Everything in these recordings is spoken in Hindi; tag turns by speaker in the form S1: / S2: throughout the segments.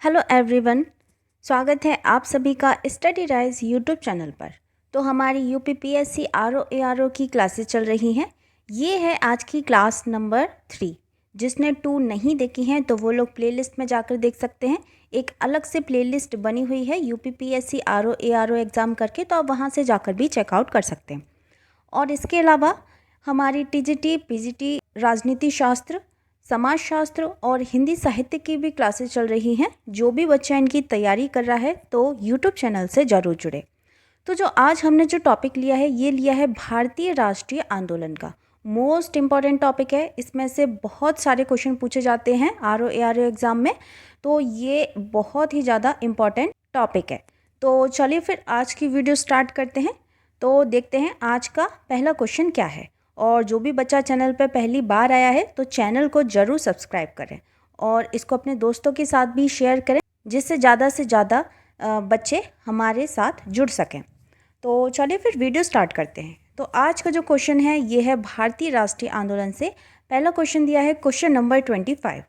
S1: Hello everyone. स्वागत है आप सभी का स्टडी राइज यूट्यूब चैनल पर। तो हमारी यूपीपीएससी आरओ एआरओ की क्लासेस चल रही हैं। ये है आज की क्लास नंबर 3। जिसने 2 नहीं देखी हैं तो वो लोग प्लेलिस्ट में जाकर देख सकते हैं। एक अलग से प्लेलिस्ट बनी हुई है यूपीपीएससी आरओ एआरओ एग्ज़ाम करके, तो आप वहाँ से जाकर भी चेकआउट कर सकते हैं। और इसके अलावा हमारी टीजीटी, पीजीटी, राजनीति शास्त्र, समाजशास्त्र और हिंदी साहित्य की भी क्लासेस चल रही हैं। जो भी बच्चा इनकी तैयारी कर रहा है तो यूट्यूब चैनल से ज़रूर जुड़े। तो जो आज हमने जो टॉपिक लिया है, ये लिया है भारतीय राष्ट्रीय आंदोलन का। मोस्ट इम्पॉर्टेंट टॉपिक है। इसमें से बहुत सारे क्वेश्चन पूछे जाते हैं आरओ एआरओ एग्ज़ाम में, तो ये बहुत ही ज़्यादा इम्पॉर्टेंट टॉपिक है। तो चलिए फिर आज की वीडियो स्टार्ट करते हैं। तो देखते हैं आज का पहला क्वेश्चन क्या है। और जो भी बच्चा चैनल पर पहली बार आया है तो चैनल को ज़रूर सब्सक्राइब करें और इसको अपने दोस्तों के साथ भी शेयर करें, जिससे ज़्यादा से ज़्यादा बच्चे हमारे साथ जुड़ सकें। तो चलिए फिर वीडियो स्टार्ट करते हैं। तो आज का जो क्वेश्चन है ये है भारतीय राष्ट्रीय आंदोलन से। पहला क्वेश्चन दिया है क्वेश्चन नंबर 25।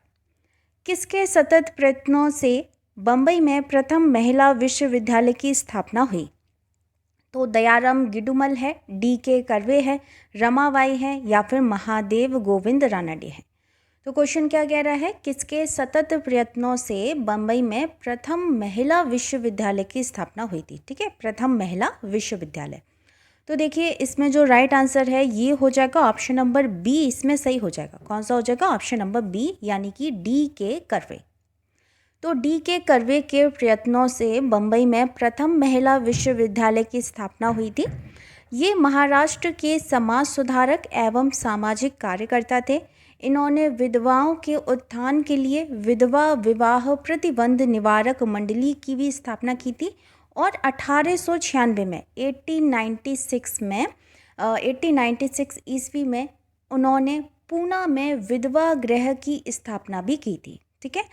S1: किसके सतत प्रयत्नों से बम्बई में प्रथम महिला विश्वविद्यालय की स्थापना हुई? तो दयाराम गिडुमल है, DK कर्वे है, रमाबाई है या फिर महादेव गोविंद रानडे है। तो क्वेश्चन क्या कह रहा है? किसके सतत प्रयत्नों से बम्बई में प्रथम महिला विश्वविद्यालय की स्थापना हुई थी? ठीक है, प्रथम महिला विश्वविद्यालय। तो देखिए इसमें जो राइट आंसर है ये हो जाएगा ऑप्शन नंबर बी। इसमें सही हो जाएगा। कौन सा हो जाएगा? ऑप्शन नंबर बी, यानी कि DK कर्वे। तो DK कर्वे के प्रयत्नों से बम्बई में प्रथम महिला विश्वविद्यालय की स्थापना हुई थी। ये महाराष्ट्र के समाज सुधारक एवं सामाजिक कार्यकर्ता थे। इन्होंने विधवाओं के उत्थान के लिए विधवा विवाह प्रतिबंध निवारक मंडली की भी स्थापना की थी। और 1896 में 1896 ईस्वी में उन्होंने पूना में विधवा गृह की स्थापना भी की थी। ठीक है,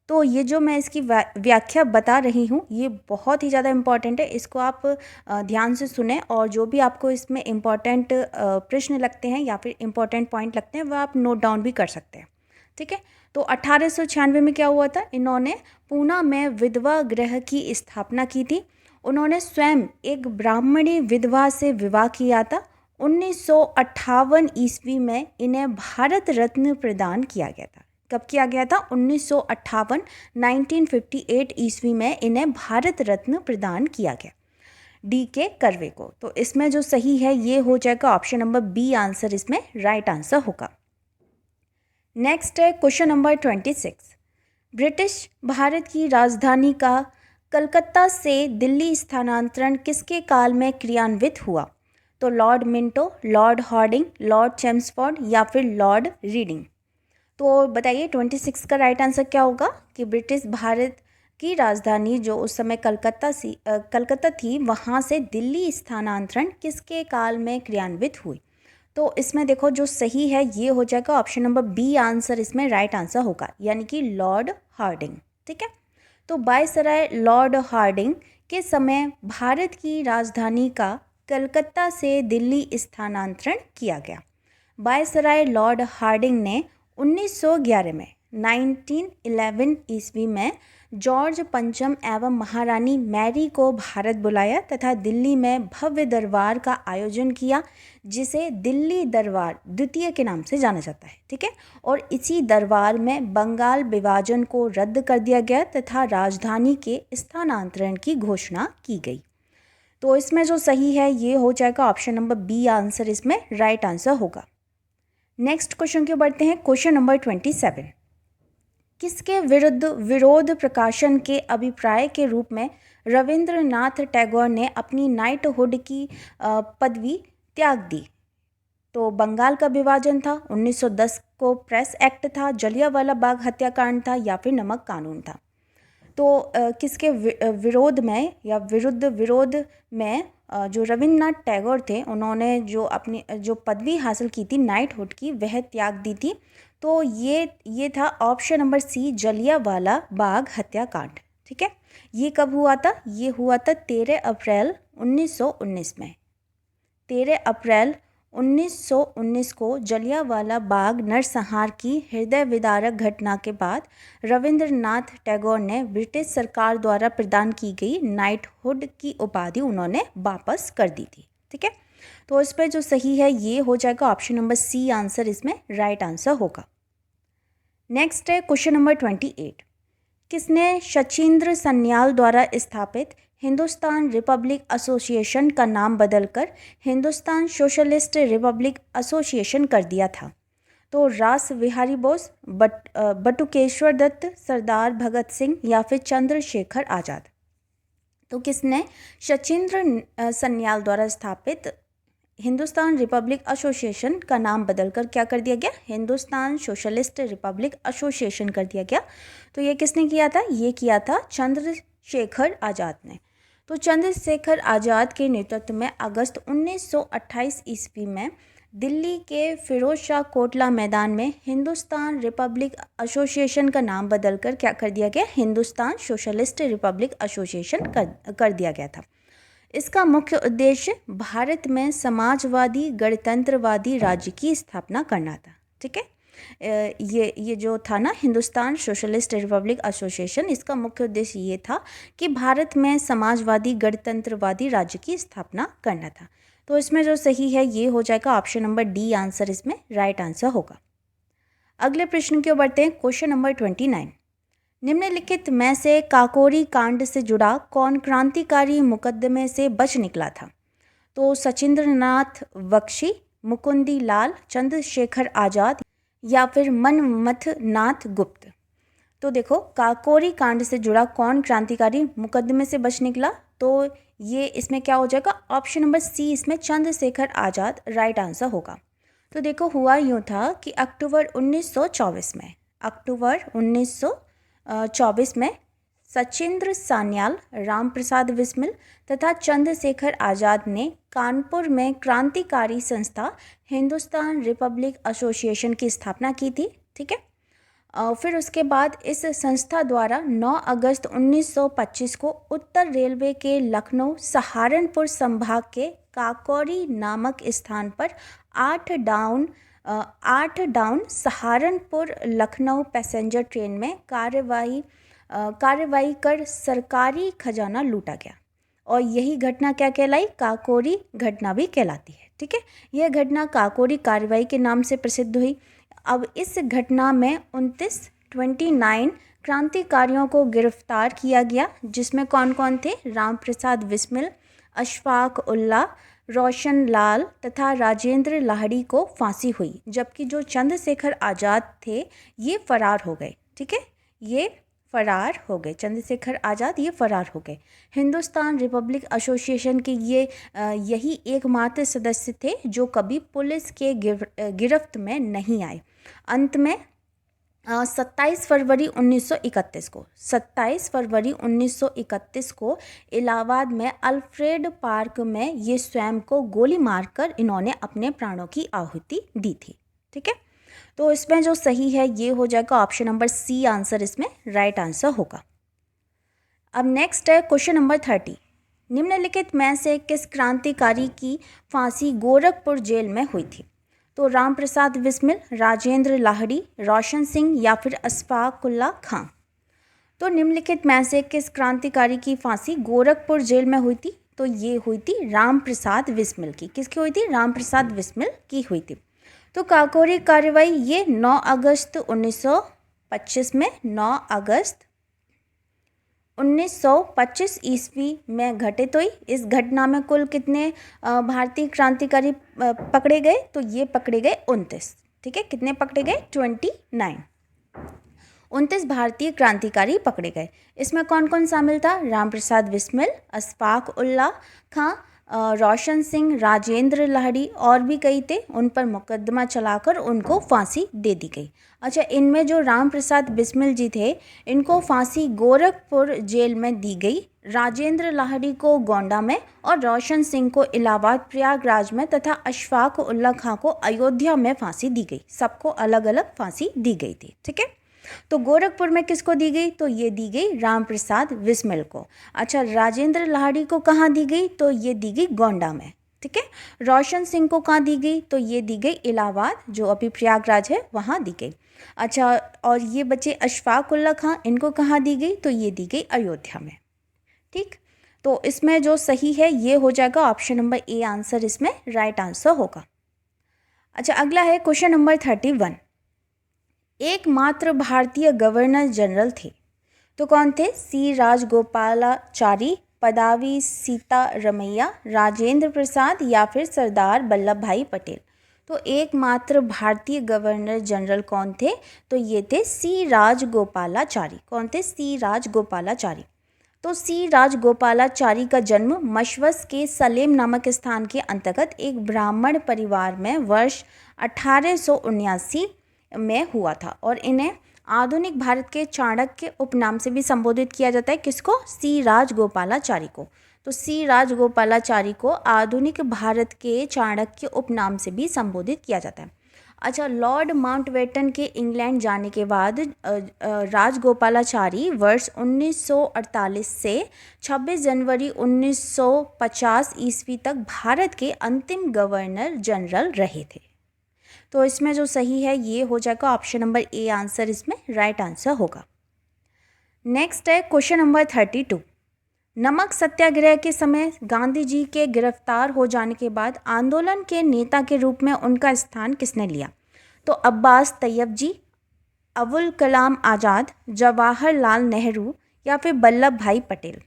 S1: तो ये जो मैं इसकी व्याख्या बता रही हूँ ये बहुत ही ज़्यादा इम्पॉर्टेंट है। इसको आप ध्यान से सुने और जो भी आपको इसमें इम्पॉर्टेंट प्रश्न लगते हैं या फिर इम्पॉर्टेंट पॉइंट लगते हैं वह आप नोट डाउन भी कर सकते हैं। ठीक है, तो 1896 में क्या हुआ था? इन्होंने पूना में विधवा गृह की स्थापना की थी। उन्होंने स्वयं एक ब्राह्मणी विधवा से विवाह किया था। 1958 ईस्वी में इन्हें भारत रत्न प्रदान किया गया था। कब किया गया था? 1958, 1958 ईस्वी में इन्हें भारत रत्न प्रदान किया गया DK कर्वे को। तो इसमें जो सही है ये हो जाएगा ऑप्शन नंबर बी आंसर, इसमें राइट आंसर होगा। नेक्स्ट है क्वेश्चन नंबर 26। ब्रिटिश भारत की राजधानी का कलकत्ता से दिल्ली स्थानांतरण किसके काल में क्रियान्वित हुआ? तो Lord Minto, Lord Harding, Lord Chelmsford या फिर लॉर्ड रीडिंग। तो बताइए 26 का राइट आंसर क्या होगा? कि ब्रिटिश भारत की राजधानी जो उस समय कलकत्ता थी, वहाँ से दिल्ली स्थानांतरण किसके काल में क्रियान्वित हुई? तो इसमें देखो जो सही है ये हो जाएगा ऑप्शन नंबर बी आंसर, इसमें राइट आंसर होगा, यानी कि लॉर्ड हार्डिंग। ठीक है, तो वायसराय लॉर्ड हार्डिंग के समय भारत की राजधानी का कलकत्ता से दिल्ली स्थानांतरण किया गया। वायसराय लॉर्ड हार्डिंग ने 1911 में 1911 ईस्वी में जॉर्ज पंचम एवं महारानी मैरी को भारत बुलाया तथा दिल्ली में भव्य दरबार का आयोजन किया, जिसे दिल्ली दरबार द्वितीय के नाम से जाना जाता है। ठीक है, और इसी दरबार में बंगाल विभाजन को रद्द कर दिया गया तथा राजधानी के स्थानांतरण की घोषणा की गई। तो इसमें जो सही है ये हो जाएगा ऑप्शन नंबर बी आंसर, इसमें राइट आंसर होगा। नेक्स्ट क्वेश्चन के बढ़ते हैं। Question number 27। किसके विरुद्ध विरोध प्रकाशन के अभिप्राय के रूप में रविंद्रनाथ टैगोर ने अपनी नाइटहुड की पदवी त्याग दी? तो बंगाल का विभाजन था, 1910 को प्रेस एक्ट था, जलियांवाला बाग हत्याकांड था या फिर नमक कानून था। तो किसके विरोध में या विरुद्ध विरोध में जो रविन्द्रनाथ टैगोर थे उन्होंने जो अपनी जो पदवी हासिल की थी नाइटहुड की, वह त्याग दी थी। तो ये था option number C, Jallianwala Bagh हत्याकांड। ठीक है, ये कब हुआ था? ये हुआ था 13 अप्रैल 1919 में। 13 अप्रैल 1919 को जलियांवाला बाग नरसंहार की हृदय विदारक घटना के बाद रविंद्रनाथ टैगोर ने ब्रिटिश सरकार द्वारा प्रदान की गई नाइटहुड की उपाधि उन्होंने वापस कर दी थी। ठीक है, तो इस पर जो सही है ये हो जाएगा ऑप्शन नंबर सी, आंसर इसमें राइट आंसर होगा। नेक्स्ट है क्वेश्चन नंबर 28। किसने शचीन्द्र सन्याल द्वारा स्थापित हिंदुस्तान रिपब्लिक एसोसिएशन का नाम बदलकर हिंदुस्तान सोशलिस्ट रिपब्लिक एसोसिएशन कर दिया था? तो रास बिहारी बोस, बटुकेश्वर दत्त, सरदार भगत सिंह या फिर चंद्रशेखर आज़ाद। तो किसने शचीन्द्र सन्याल द्वारा स्थापित हिंदुस्तान रिपब्लिक एसोसिएशन का नाम बदलकर क्या कर दिया गया? हिंदुस्तान सोशलिस्ट रिपब्लिक एसोसिएशन कर दिया गया। तो ये किसने किया था? ये किया था चंद्रशेखर आज़ाद ने। तो चंद्रशेखर आज़ाद के नेतृत्व में अगस्त 1928 ईस्वी में दिल्ली के फिरोज शाह कोटला मैदान में हिंदुस्तान रिपब्लिक एसोसिएशन का नाम बदलकर क्या कर दिया गया? हिंदुस्तान सोशलिस्ट रिपब्लिक एसोसिएशन कर दिया गया था। इसका मुख्य उद्देश्य भारत में समाजवादी गणतंत्रवादी राज्य की स्थापना करना था। ठीक है, ये जो था ना हिंदुस्तान सोशलिस्ट रिपब्लिक एसोसिएशन, इसका मुख्य उद्देश्य ये था कि भारत में समाजवादी गणतंत्रवादी राज्य की स्थापना करना था। तो इसमें जो सही है ये हो जाएगा ऑप्शन नंबर डी, आंसर इसमें राइट आंसर होगा। अगले प्रश्न की ओर बढ़ते हैं, क्वेश्चन नंबर 29। निम्नलिखित में से काकोरी कांड से जुड़ा कौन क्रांतिकारी मुकदमे से बच निकला था? तो सचिंद्रनाथ बख्शी, मुकुंदी लाल, चंद्रशेखर आज़ाद या फिर मनमथ नाथ गुप्त। तो देखो, काकोरी कांड से जुड़ा कौन क्रांतिकारी मुकदमे से बच निकला? तो ये इसमें क्या हो जाएगा? ऑप्शन नंबर सी, इसमें चंद्रशेखर आज़ाद राइट आंसर होगा। तो देखो, हुआ यूँ था कि अक्टूबर 1924 में सचिंद्र सान्याल, राम प्रसाद बिस्मिल तथा चंद्रशेखर आज़ाद ने कानपुर में क्रांतिकारी संस्था हिंदुस्तान रिपब्लिक एसोसिएशन की स्थापना की थी। ठीक है, फिर उसके बाद इस संस्था द्वारा 9 अगस्त 1925 को उत्तर रेलवे के लखनऊ सहारनपुर संभाग के काकोरी नामक स्थान पर 8 down Saharanpur Lucknow passenger train में कार्रवाई कर सरकारी खजाना लूटा गया और यही घटना क्या कहलाई? काकोरी घटना भी कहलाती है। ठीक है, यह घटना काकोरी कार्रवाई के नाम से प्रसिद्ध हुई। अब इस घटना में 29 क्रांतिकारियों को गिरफ्तार किया गया, जिसमें कौन कौन थे? राम प्रसाद बिस्मिल, अशफाक उल्लाह, रोशन लाल तथा राजेंद्र लाहिड़ी को फांसी हुई, जबकि जो चंद्रशेखर आज़ाद थे ये फरार हो गए। ठीक है, ये फरार हो गए, चंद्रशेखर आज़ाद ये फरार हो गए। हिंदुस्तान रिपब्लिक एसोसिएशन के यही एकमात्र सदस्य थे जो कभी पुलिस के गिरफ्त में नहीं आए। अंत में 27 फरवरी 1931 को इलाहाबाद में अल्फ्रेड पार्क में ये स्वयं को गोली मारकर इन्होंने अपने प्राणों की आहुति दी थी। ठीक है, तो इसमें जो सही है ये हो जाएगा ऑप्शन नंबर सी, आंसर इसमें राइट आंसर होगा। अब नेक्स्ट है क्वेश्चन नंबर 30। निम्नलिखित में से किस क्रांतिकारी की फांसी गोरखपुर जेल में हुई थी? तो राम प्रसाद बिस्मिल, राजेंद्र लाहिड़ी, रोशन सिंह या फिर अशफाक उल्लाह खां। तो निम्नलिखित में से किस क्रांतिकारी की फांसी गोरखपुर जेल में हुई थी? तो ये हुई थी राम प्रसाद बिस्मिल की। किसकी हुई थी? राम प्रसाद बिस्मिल की हुई थी। तो काकोरी कार्रवाई ये 9 अगस्त 1925 में 9 अगस्त 1925 ईस्वी में घटित हुई। इस घटना में कुल कितने भारतीय क्रांतिकारी पकड़े गए? तो ये पकड़े गए 29। ठीक है, कितने पकड़े गए? 29 भारतीय क्रांतिकारी पकड़े गए। इसमें कौन कौन शामिल था? राम प्रसाद बिस्मिल, अशफाक उल्लाह खां, रोशन सिंह, राजेंद्र लाहिड़ी और भी कई थे। उन पर मुकदमा चलाकर उनको फांसी दे दी गई। अच्छा, इनमें जो राम प्रसाद बिस्मिल जी थे इनको फांसी गोरखपुर जेल में दी गई, राजेंद्र लाहिड़ी को गोंडा में और रोशन सिंह को इलाहाबाद प्रयागराज में तथा अशफाक उल्लाह खां को अयोध्या में फांसी दी गई। सबको अलग अलग फांसी दी गई थी। ठीक है, तो गोरखपुर में किसको दी गई? तो ये दी गई राम प्रसाद बिस्मिल को। अच्छा, राजेंद्र लाहिड़ी को कहाँ दी गई? तो ये दी गई गोंडा में। ठीक है। रोशन सिंह को कहाँ दी गई, तो ये दी गई इलाहाबाद, जो अभी प्रयागराज है वहाँ दी गई। अच्छा, और ये बचे अशफाक उल्ला खां, इनको कहाँ दी गई, तो ये दी गई अयोध्या में। ठीक, तो इसमें जो सही है ये हो जाएगा ऑप्शन नंबर ए आंसर, इसमें राइट आंसर होगा। अच्छा, अगला है क्वेश्चन नंबर 31। एकमात्र भारतीय गवर्नर जनरल थे, तो कौन थे? सी राजगोपालाचारी, पदावी सीतारमैया, राजेंद्र प्रसाद या फिर सरदार वल्लभ भाई पटेल। तो एकमात्र भारतीय गवर्नर जनरल कौन थे, तो ये थे सी राजगोपालाचारी। कौन थे? सी राजगोपालाचारी। तो सी राजगोपालाचारी का जन्म मशवस के सलेम नामक स्थान के अंतर्गत एक ब्राह्मण परिवार में वर्ष 1879 में हुआ था, और इन्हें आधुनिक भारत के चाणक्य उपनाम से भी संबोधित किया जाता है। किसको? सी राजगोपालाचारी को। तो सी राजगोपालाचारी को आधुनिक भारत के चाणक्य उपनाम से भी संबोधित किया जाता है। अच्छा, लॉर्ड माउंटबेटन के इंग्लैंड जाने के बाद राजगोपालाचारी वर्ष 1948 से 26 जनवरी 1950 ईस्वी तक भारत के अंतिम गवर्नर जनरल रहे थे। तो इसमें जो सही है ये हो जाएगा ऑप्शन नंबर ए आंसर, इसमें राइट आंसर होगा। नेक्स्ट है क्वेश्चन नंबर 32। नमक सत्याग्रह के समय गांधी जी के गिरफ्तार हो जाने के बाद आंदोलन के नेता के रूप में उनका स्थान किसने लिया? तो अब्बास तैयब जी, अबुल कलाम आज़ाद, जवाहरलाल नेहरू या फिर वल्लभ भाई पटेल।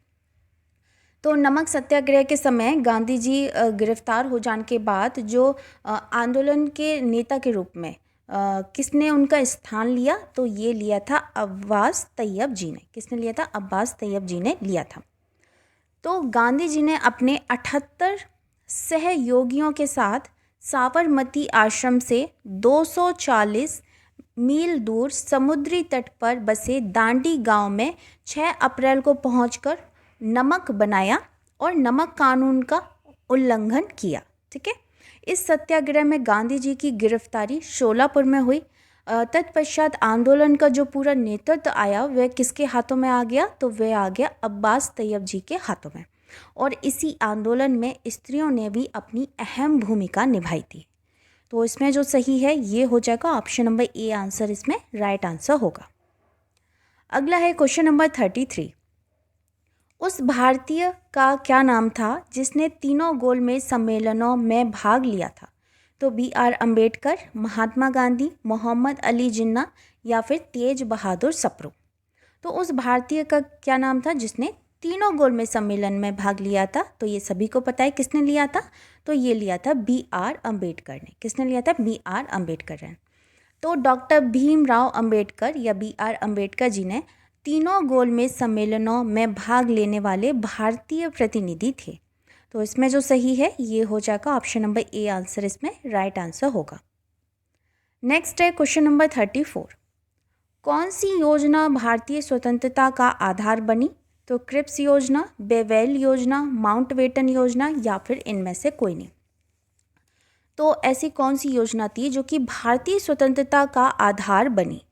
S1: तो नमक सत्याग्रह के समय गांधी जी गिरफ्तार हो जाने के बाद जो आंदोलन के नेता के रूप में किसने उनका स्थान लिया? तो ये लिया था अब्बास तैयब जी ने। किसने लिया था? अब्बास तैयब जी ने लिया था। तो गांधी जी ने अपने 78 सहयोगियों के साथ साबरमती आश्रम से 240 मील दूर समुद्री तट पर बसे दांडी गांव में 6 अप्रैल को पहुंचकर नमक बनाया और नमक कानून का उल्लंघन किया। ठीक है। इस सत्याग्रह में गांधी जी की गिरफ्तारी शोलापुर में हुई। तत्पश्चात आंदोलन का जो पूरा नेतृत्व आया वह किसके हाथों में आ गया? तो वह आ गया अब्बास तैयब जी के हाथों में। और इसी आंदोलन में स्त्रियों ने भी अपनी अहम भूमिका निभाई थी। तो इसमें जो सही है ये हो जाएगा ऑप्शन नंबर ए आंसर, इसमें राइट आंसर होगा। अगला है क्वेश्चन नंबर 33। उस भारतीय का क्या नाम था जिसने तीनों गोलमेज सम्मेलनों में भाग लिया था? तो बी आर अम्बेडकर, महात्मा गांधी, मोहम्मद अली जिन्ना या फिर तेज बहादुर सप्रू। तो उस भारतीय का क्या नाम था जिसने तीनों गोलमेज सम्मेलन में भाग लिया था? तो ये सभी को पता है किसने लिया था, तो ये लिया था बी आर अम्बेडकर ने। किसने लिया था? बी आर अम्बेडकर ने। तो डॉक्टर भीमराव अम्बेडकर या बी आर अम्बेडकर जी ने तीनों गोलमेज सम्मेलनों में भाग लेने वाले भारतीय प्रतिनिधि थे। तो इसमें जो सही है ये हो जाएगा ऑप्शन नंबर ए आंसर, इसमें राइट आंसर होगा। नेक्स्ट है क्वेश्चन नंबर 34। कौन सी योजना भारतीय स्वतंत्रता का आधार बनी? तो क्रिप्स योजना, बेवेल योजना, माउंटबेटन योजना या फिर इनमें से कोई नहीं। तो ऐसी कौन सी योजना थी जो कि भारतीय स्वतंत्रता का आधार बनी?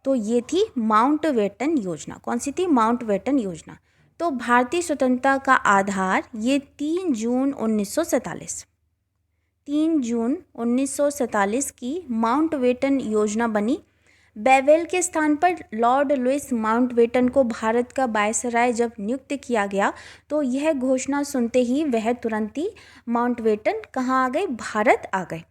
S1: तो ये थी माउंटबेटन योजना। कौन सी थी? माउंटबेटन योजना। तो भारतीय स्वतंत्रता का आधार ये 3 जून 1947 की माउंटबेटन योजना बनी। बेवेल के स्थान पर लॉर्ड लुइस माउंटबेटन को भारत का वायसराय जब नियुक्त किया गया तो यह घोषणा सुनते ही वह तुरंत ही माउंटबेटन कहाँ आ गए? भारत आ गए।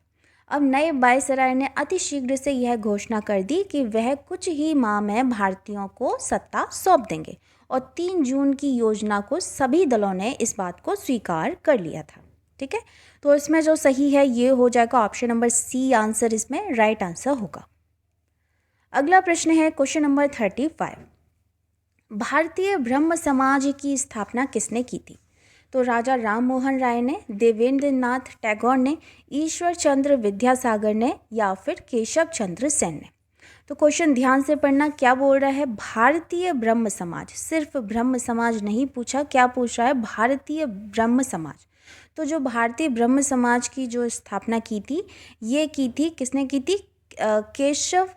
S1: अब नए वायसराय ने अतिशीघ्र से यह घोषणा कर दी कि वह कुछ ही माह में भारतीयों को सत्ता सौंप देंगे, और 3 जून की योजना को सभी दलों ने इस बात को स्वीकार कर लिया था। ठीक है। तो इसमें जो सही है ये हो जाएगा ऑप्शन नंबर सी आंसर, इसमें राइट आंसर होगा। अगला प्रश्न है क्वेश्चन नंबर 35। भारतीय ब्रह्म समाज की स्थापना किसने की थी? तो राजा राम मोहन राय ने, देवेंद्र नाथ टैगोर ने, ईश्वर चंद्र विद्यासागर ने या फिर केशव चंद्र सेन ने। तो क्वेश्चन ध्यान से पढ़ना, क्या बोल रहा है? भारतीय ब्रह्म समाज। सिर्फ ब्रह्म समाज नहीं पूछा, क्या पूछ रहा है? भारतीय ब्रह्म समाज। तो जो भारतीय ब्रह्म समाज की जो स्थापना की थी ये की थी किसने की थी? केशव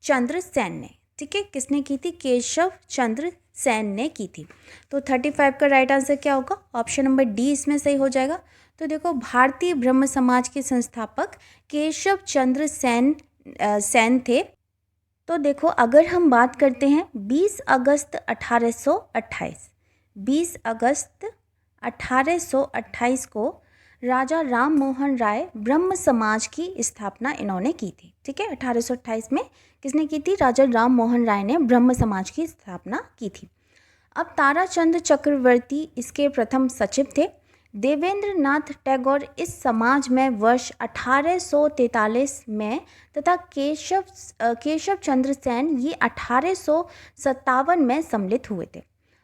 S1: चंद्र सेन ने। ठीक है। किसने की थी? केशव चंद्र सेन ने की थी। तो 35 का राइट आंसर क्या होगा? ऑप्शन नंबर डी इसमें सही हो जाएगा। तो देखो, भारतीय ब्रह्म समाज के संस्थापक केशव चंद्र सेन थे। तो देखो, अगर हम बात करते हैं 20 अगस्त 1828, 20 अगस्त 1828 को राजा राम मोहन राय ब्रह्म समाज की स्थापना इन्होंने की थी। ठीक है, 1828 में किसने की थी? राजा राम मोहन राय ने ब्रह्म समाज की स्थापना की थी। अब ताराचंद चक्रवर्ती इसके प्रथम सचिव थे। देवेंद्र नाथ टैगोर इस समाज में वर्ष 1843 में तथा केशव चंद्र सेन ये 1857 में सम्मिलित हुए थे।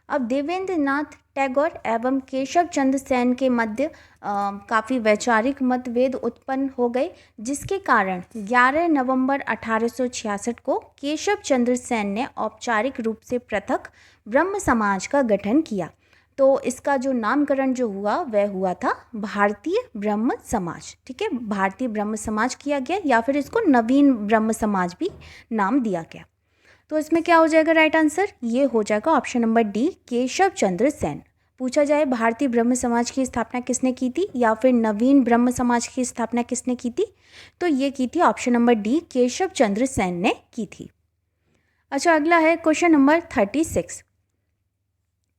S1: अब देवेंद्र नाथ टैगोर एवं केशव चंद्र सेन के मध्य काफ़ी वैचारिक मतभेद उत्पन्न हो गए, जिसके कारण 11 नवंबर 1866 को केशव चंद्र सेन ने औपचारिक रूप से पृथक ब्रह्म समाज का गठन किया। तो इसका जो नामकरण जो हुआ वह हुआ था भारतीय ब्रह्म समाज। ठीक है, भारतीय ब्रह्म समाज किया गया, या फिर इसको नवीन ब्रह्म समाज भी नाम दिया गया। तो इसमें क्या हो जाएगा राइट आंसर? ये हो जाएगा option number D, Keshav Chandra Sen. पूछा जाए भारतीय ब्रह्म समाज की स्थापना किसने की थी या फिर नवीन ब्रह्म समाज की स्थापना किसने की थी, तो ये की थी option number D, Keshav Chandra Sen ने की थी। अच्छा, अगला है क्वेश्चन नंबर 36।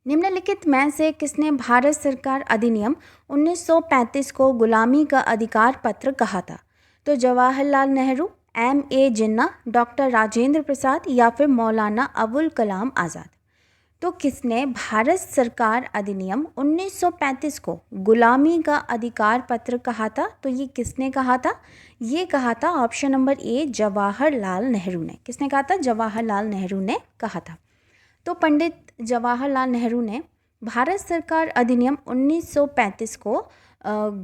S1: निम्नलिखित में से किसने भारत सरकार अधिनियम 1935 को गुलामी का अधिकार पत्र कहा था? तो जवाहरलाल नेहरू, M.A. जिन्ना, डॉक्टर राजेंद्र प्रसाद या फिर मौलाना अबुल कलाम आज़ाद। तो किसने भारत सरकार अधिनियम 1935 को गुलामी का अधिकार पत्र कहा था? तो ये किसने कहा था? ये कहा था ऑप्शन नंबर ए, जवाहरलाल नेहरू ने। किसने कहा था? जवाहरलाल नेहरू ने कहा था। तो पंडित जवाहरलाल नेहरू ने भारत सरकार अधिनियम 1935 को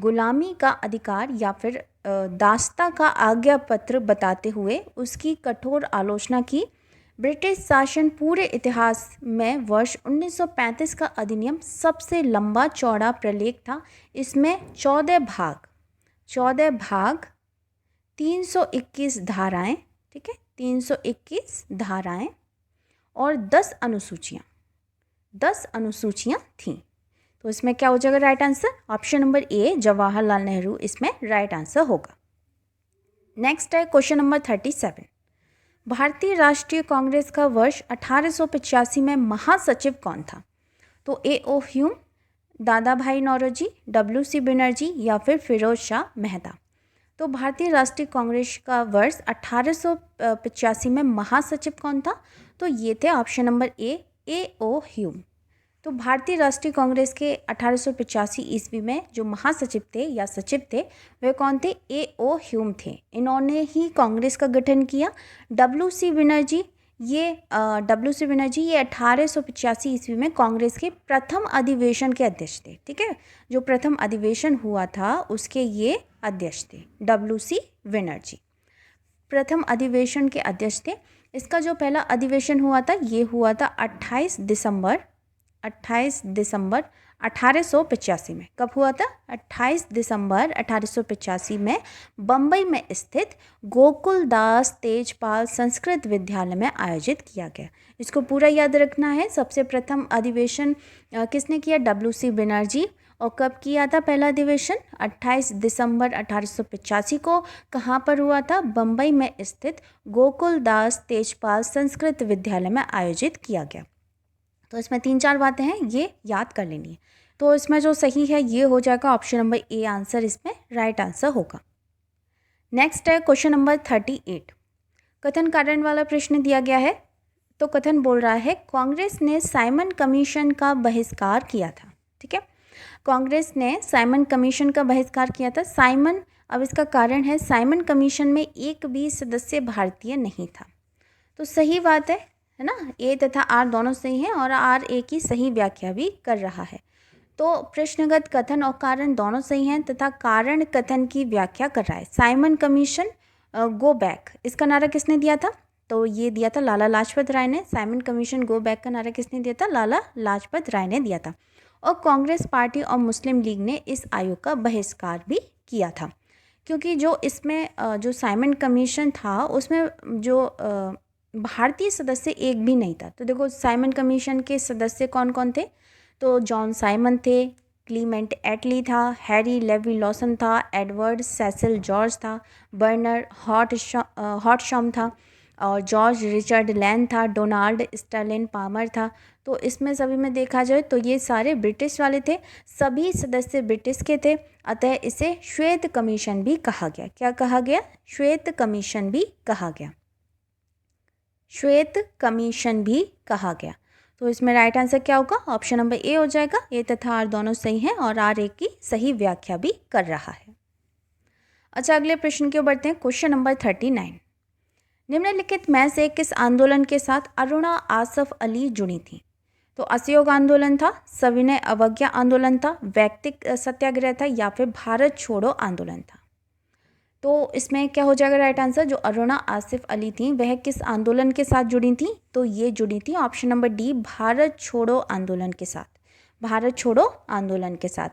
S1: गुलामी का अधिकार या फिर दास्ता का आज्ञा पत्र बताते हुए उसकी कठोर आलोचना की। ब्रिटिश शासन पूरे इतिहास में वर्ष 1935 का अधिनियम सबसे लंबा चौड़ा प्रलेख था। इसमें 14 भाग 321 धाराएं, ठीक है, 321 धाराएं और 10 अनुसूचियां थीं। तो इसमें क्या हो जाएगा राइट आंसर? ऑप्शन नंबर ए, जवाहरलाल नेहरू इसमें राइट आंसर होगा। नेक्स्ट है क्वेश्चन नंबर 37। भारतीय राष्ट्रीय कांग्रेस का वर्ष 1885 में महासचिव कौन था? तो A.O. ह्यूम, दादा भाई नौरोजी, W.C. बनर्जी या फिर फिरोज शाह मेहता। तो भारतीय राष्ट्रीय कांग्रेस का वर्ष 1885 में महासचिव कौन था? तो ये थे ऑप्शन नंबर ए, A.O. ह्यूम। तो भारतीय राष्ट्रीय कांग्रेस के 1885 ईस्वी में जो महासचिव थे या सचिव थे वे कौन थे? A.O. ह्यूम थे। इन्होंने ही कांग्रेस का गठन किया। W.C. बनर्जी ये 1885 ईस्वी में कांग्रेस के प्रथम अधिवेशन के अध्यक्ष थे। ठीक है, जो प्रथम अधिवेशन हुआ था उसके ये अध्यक्ष थे, W.C. बनर्जी प्रथम अधिवेशन के अध्यक्ष थे। इसका जो पहला अधिवेशन हुआ था ये हुआ था 28 दिसंबर 1885 में। कब हुआ था? 28 दिसंबर 1885 में बम्बई में स्थित गोकुल दास तेजपाल संस्कृत विद्यालय में आयोजित किया गया। इसको पूरा याद रखना है। सबसे प्रथम अधिवेशन किसने किया? W.C. बनर्जी। और कब किया था पहला अधिवेशन? 28 दिसंबर 1885 को। कहाँ पर हुआ था? बम्बई में स्थित गोकुल दास तेजपाल संस्कृत विद्यालय में आयोजित किया गया। तो इसमें 3-4 बातें हैं, ये याद कर लेनी है। तो इसमें जो सही है ये हो जाएगा ऑप्शन नंबर ए, आंसर इसमें राइट आंसर होगा। नेक्स्ट है क्वेश्चन नंबर 38। कथन कारण वाला प्रश्न दिया गया है। तो कथन बोल रहा है कांग्रेस ने साइमन कमीशन का बहिष्कार किया था। ठीक है, कांग्रेस ने साइमन कमीशन का बहिष्कार किया था। साइमन, अब इसका कारण है साइमन कमीशन में एक भी सदस्य भारतीय नहीं था। तो सही बात है ना, ए तथा आर दोनों सही हैं और आर ए की सही व्याख्या भी कर रहा है। तो प्रश्नगत कथन और कारण दोनों सही हैं तथा कारण कथन की व्याख्या कर रहा है। साइमन कमीशन गो बैक, इसका नारा किसने दिया था? तो ये दिया था लाला लाजपत राय ने। साइमन कमीशन गो बैक का नारा किसने दिया था? लाला लाजपत राय ने दिया था। और कांग्रेस पार्टी और मुस्लिम लीग ने इस आयोग का बहिष्कार भी किया था, क्योंकि जो इसमें जो साइमन कमीशन था उसमें जो भारतीय सदस्य एक भी नहीं था। तो देखो साइमन कमीशन के सदस्य कौन कौन थे? तो जॉन साइमन थे, क्लीमेंट एटली था, हैरी लेवी लॉसन था, एडवर्ड सेसिल जॉर्ज था, बर्नर हॉटशम था और जॉर्ज रिचर्ड लैन था, डोनाल्ड स्टर्लिन पामर था। तो इसमें सभी में देखा जाए तो ये सारे ब्रिटिश वाले थे, सभी सदस्य ब्रिटिश के थे, अतः इसे श्वेत कमीशन भी कहा गया। क्या कहा गया? श्वेत कमीशन भी कहा गया, श्वेत कमीशन भी कहा गया। तो इसमें राइट आंसर क्या होगा? ऑप्शन नंबर ए हो जाएगा। ए तथा आर दोनों सही हैं और आर एक की सही व्याख्या भी कर रहा है। अच्छा, अगले प्रश्न की ओर बढ़ते हैं। क्वेश्चन नंबर 39, निम्नलिखित में से किस आंदोलन के साथ अरुणा आसफ अली जुड़ी थी? तो असहयोग आंदोलन था, सविनय अवज्ञा आंदोलन था, वैयक्तिक सत्याग्रह था या फिर भारत छोड़ो आंदोलन था? तो इसमें क्या हो जाएगा राइट आंसर? जो अरुणा आसिफ अली थी वह किस आंदोलन के साथ जुड़ी थी? तो ये जुड़ी थी ऑप्शन नंबर डी, भारत छोड़ो आंदोलन के साथ, भारत छोड़ो आंदोलन के साथ।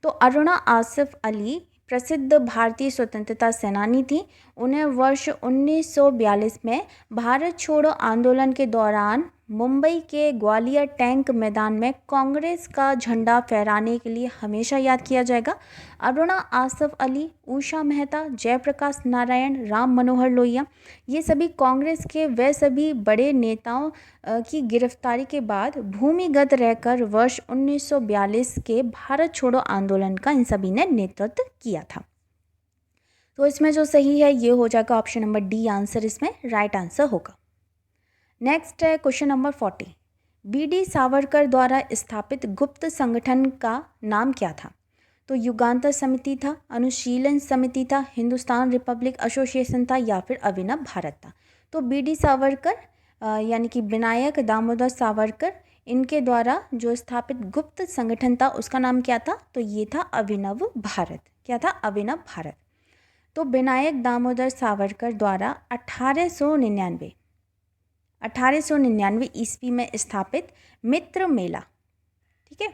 S1: तो अरुणा आसिफ अली प्रसिद्ध भारतीय स्वतंत्रता सेनानी थी। उन्हें वर्ष 1942 में भारत छोड़ो आंदोलन के दौरान मुंबई के ग्वालियर टैंक मैदान में कांग्रेस का झंडा फहराने के लिए हमेशा याद किया जाएगा। अरुणा आसफ अली, उषा मेहता, जयप्रकाश नारायण, राम मनोहर लोहिया, ये सभी कांग्रेस के वे सभी बड़े नेताओं की गिरफ्तारी के बाद भूमिगत रहकर वर्ष 1942 के भारत छोड़ो आंदोलन का इन सभी ने नेतृत्व किया था। तो इसमें जो सही है ये हो जाएगा ऑप्शन नंबर डी, आंसर इसमें राइट आंसर होगा। नेक्स्ट है क्वेश्चन नंबर 40, बी.डी. सावरकर द्वारा स्थापित गुप्त संगठन का नाम क्या था? तो युगांतर समिति था, अनुशीलन समिति था, हिंदुस्तान रिपब्लिक एसोसिएशन था या फिर अभिनव भारत था? तो बी.डी. सावरकर यानी कि विनायक दामोदर सावरकर, इनके द्वारा जो स्थापित गुप्त संगठन था उसका नाम क्या था? तो ये था अभिनव भारत। क्या था? अभिनव भारत। तो विनायक दामोदर सावरकर द्वारा 1899 ईस्वी में स्थापित मित्र मेला, ठीक है,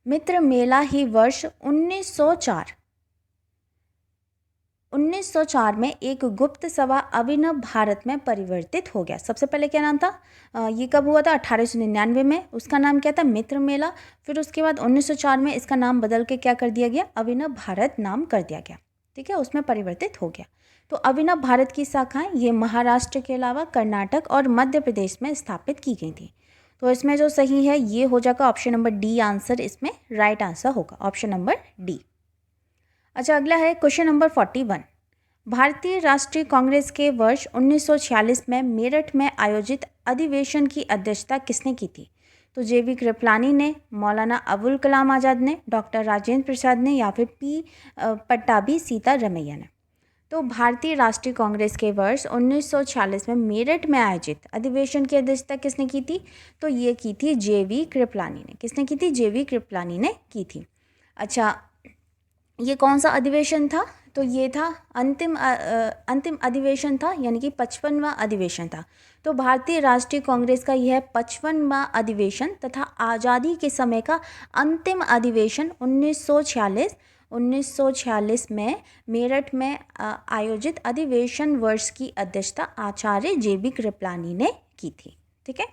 S1: मित्र मेला ही वर्ष 1904 में एक गुप्त सभा अभिनव भारत में परिवर्तित हो गया। सबसे पहले क्या नाम था? ये कब हुआ था? 1899 में। उसका नाम क्या था? मित्र मेला। फिर उसके बाद 1904 में इसका नाम बदल के क्या कर दिया गया? अभिनव भारत नाम कर दिया गया, ठीक है, उसमें परिवर्तित हो गया। तो अभिनव भारत की शाखाएं ये महाराष्ट्र के अलावा कर्नाटक और मध्य प्रदेश में स्थापित की गई थी। तो इसमें जो सही है ये हो जाएगा ऑप्शन नंबर डी, आंसर इसमें राइट आंसर होगा, ऑप्शन नंबर डी। अच्छा, अगला है क्वेश्चन नंबर 41, भारतीय राष्ट्रीय कांग्रेस के वर्ष 1946 में मेरठ में आयोजित अधिवेशन की अध्यक्षता किसने की थी? तो जे.बी. कृपलानी ने, मौलाना अबुल कलाम आज़ाद ने, डॉक्टर राजेंद्र प्रसाद ने या फिर पी पट्टाभी सीतारमैया ने? तो भारतीय राष्ट्रीय कांग्रेस के वर्ष 1946 में मेरठ में आयोजित अधिवेशन की अध्यक्षता किसने की थी? तो ये की थी जे.बी. कृपलानी ने। किसने की थी? जे.बी. कृपलानी ने की थी। अच्छा, ये कौन सा अधिवेशन था? तो ये था अंतिम अधिवेशन था, यानी कि 55वां अधिवेशन था। तो भारतीय राष्ट्रीय कांग्रेस का यह 55वां अधिवेशन तथा आज़ादी के समय का अंतिम अधिवेशन 1946 में मेरठ में आयोजित अधिवेशन वर्ष की अध्यक्षता आचार्य जे.बी. कृपलानी ने की थी, ठीक है।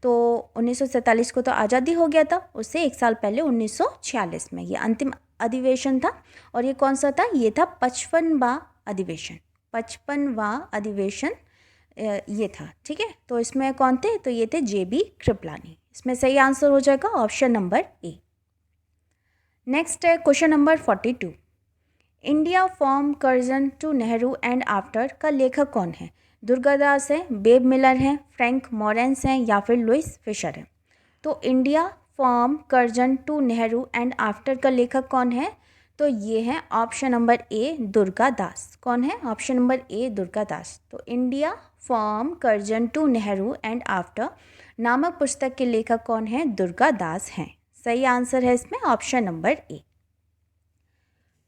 S1: तो 1947 को तो आज़ादी हो गया था, उससे एक साल पहले 1946 में ये अंतिम अधिवेशन था। और ये कौन सा था? ये था 55वां अधिवेशन, 55वां अधिवेशन ये था, ठीक है। तो इसमें कौन थे? तो ये थे जे.बी. कृपलानी। इसमें सही आंसर हो जाएगा ऑप्शन नंबर ए। नेक्स्ट है question number 42, India from Curzon to Nehru and after का लेखक कौन है? दुर्गादास है, बेब मिलर हैं, फ्रैंक मोरेंस हैं या फिर लुइस फिशर है? तो India from Curzon to Nehru and after का लेखक कौन है? तो ये है ऑप्शन नंबर ए, दुर्गादास। कौन है? Option number A, Durgadas. तो India from Curzon to Nehru and after नामक पुस्तक के लेखक कौन है? दुर्गादास हैं। सही आंसर है इसमें ऑप्शन नंबर ए।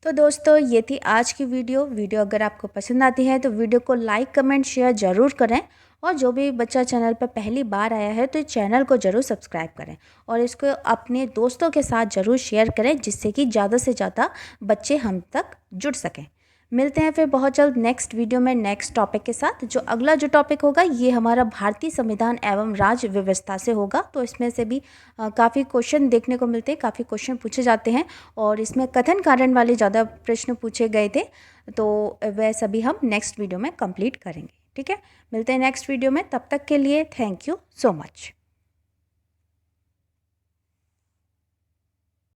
S1: तो दोस्तों, ये थी आज की वीडियो अगर आपको पसंद आती है तो वीडियो को लाइक कमेंट शेयर ज़रूर करें, और जो भी बच्चा चैनल पर पहली बार आया है तो चैनल को ज़रूर सब्सक्राइब करें और इसको अपने दोस्तों के साथ ज़रूर शेयर करें, जिससे कि ज़्यादा से ज़्यादा बच्चे हम तक जुड़ सकें। मिलते हैं फिर बहुत जल्द नेक्स्ट वीडियो में नेक्स्ट टॉपिक के साथ। जो अगला जो टॉपिक होगा ये हमारा भारतीय संविधान एवं राज्य व्यवस्था से होगा। तो इसमें से भी काफ़ी क्वेश्चन देखने को मिलते हैं, काफ़ी क्वेश्चन पूछे जाते हैं और इसमें कथन कारण वाले ज़्यादा प्रश्न पूछे गए थे। तो वह सभी हम नेक्स्ट वीडियो में कंप्लीट करेंगे। ठीक है, मिलते हैं नेक्स्ट वीडियो में। तब तक के लिए थैंक यू सो मच।